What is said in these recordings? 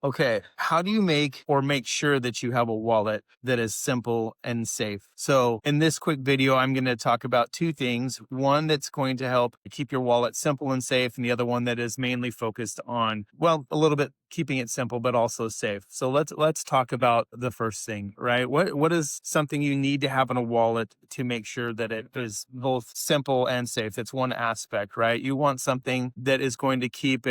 Okay, how do you make sure that you have a wallet that is simple and safe? So, in this quick video, I'm going to talk about two things. One that's going to help keep your wallet simple and safe, and the other one that is mainly focused on, well, a little bit keeping it simple but also safe. So, let's talk about the first thing, right? What is something you need to have in a wallet to make sure that it is both simple and safe? That's one aspect, right? You want something that is going to keep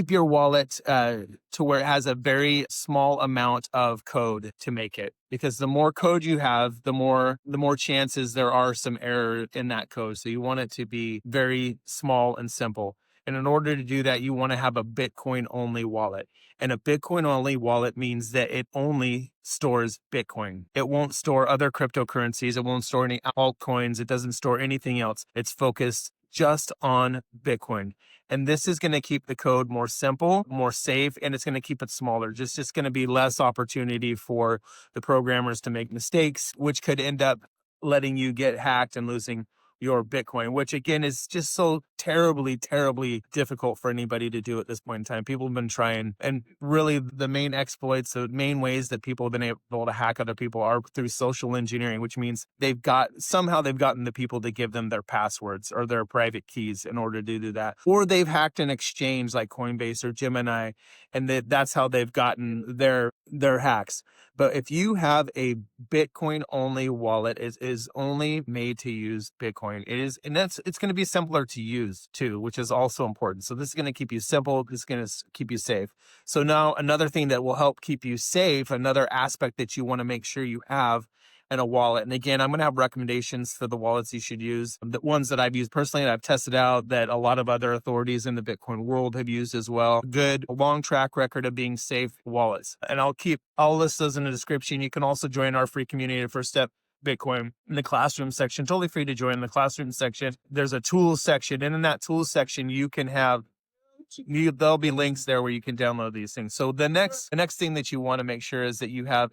your wallet to where it has a very small amount of code to make it, because the more code you have, the more chances there are some error in that code. So you want it to be very small and simple, and in order to do that, you want to have a Bitcoin only wallet. And a Bitcoin only wallet means that it only stores Bitcoin. It won't store other cryptocurrencies, it won't store any altcoins, it doesn't store anything else. It's focused just on Bitcoin. And this is going to keep the code more simple, more safe, and it's going to keep it smaller. Just going to be less opportunity for the programmers to make mistakes, which could end up letting you get hacked and losing your Bitcoin, which again is just so terribly, terribly difficult for anybody to do at this point in time. People have been trying, and really the main exploits, the main ways that people have been able to hack other people are through social engineering, which means somehow they've gotten the people to give them their passwords or their private keys in order to do that. Or they've hacked an exchange like Coinbase or Gemini, and that's how they've gotten their hacks. But if you have a Bitcoin only wallet, is only made to use Bitcoin. It's going to be simpler to use too, which is also important. So this is going to keep you simple. This is going to keep you safe. So now another thing that will help keep you safe, another aspect that you want to make sure you have in a wallet. And again, I'm going to have recommendations for the wallets you should use. The ones that I've used personally and I've tested out, that a lot of other authorities in the Bitcoin world have used as well. Good, long track record of being safe wallets. And I'll list those in the description. You can also join our free community at First Step Bitcoin in the classroom section. Totally free to join the classroom section. There's a tools section. And in that tools section, there'll be links there where you can download these things. So the next thing that you want to make sure is that you have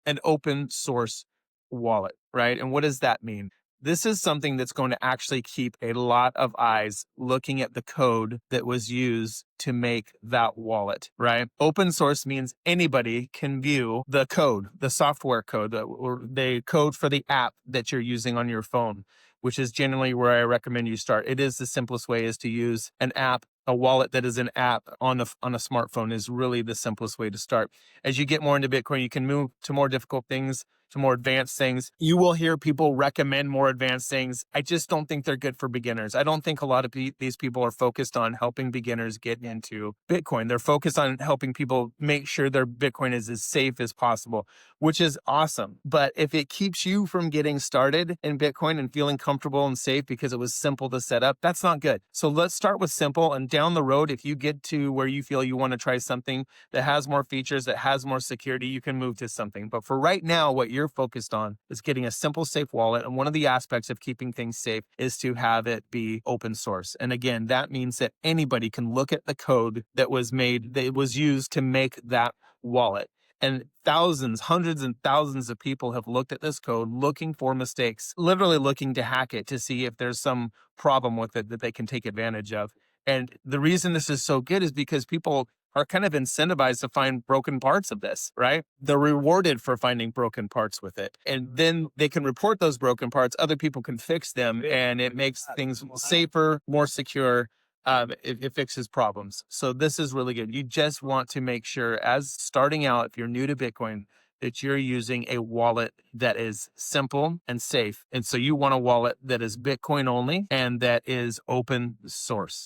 an open source wallet, right? And what does that mean? This is something that's going to actually keep a lot of eyes looking at the code that was used to make that wallet, right? Open source means anybody can view the code, the software code, or the code for the app that you're using on your phone, which is generally where I recommend you start. It is the simplest way, is to use an app. A wallet that is an app on a smartphone is really the simplest way to start. As you get more into Bitcoin, you can move to more difficult things, to more advanced things. You will hear people recommend more advanced things. I just don't think they're good for beginners. I don't think a lot of these people are focused on helping beginners get into Bitcoin. They're focused on helping people make sure their Bitcoin is as safe as possible, which is awesome. But if it keeps you from getting started in Bitcoin and feeling comfortable and safe because it was simple to set up, that's not good. So let's start with simple, and down the road, if you get to where you feel you want to try something that has more features, that has more security, you can move to something. But for right now, what you're focused on is getting a simple, safe wallet. And one of the aspects of keeping things safe is to have it be open source. And again, that means that anybody can look at the code that was used to make that wallet. And thousands, hundreds and thousands of people have looked at this code looking for mistakes, literally looking to hack it to see if there's some problem with it that they can take advantage of. And the reason this is so good is because people are kind of incentivized to find broken parts of this, right? They're rewarded for finding broken parts with it. And then they can report those broken parts. Other people can fix them, and it makes things safer, more secure. It fixes problems. So this is really good. You just want to make sure, as starting out, if you're new to Bitcoin, that you're using a wallet that is simple and safe. And so you want a wallet that is Bitcoin only and that is open source.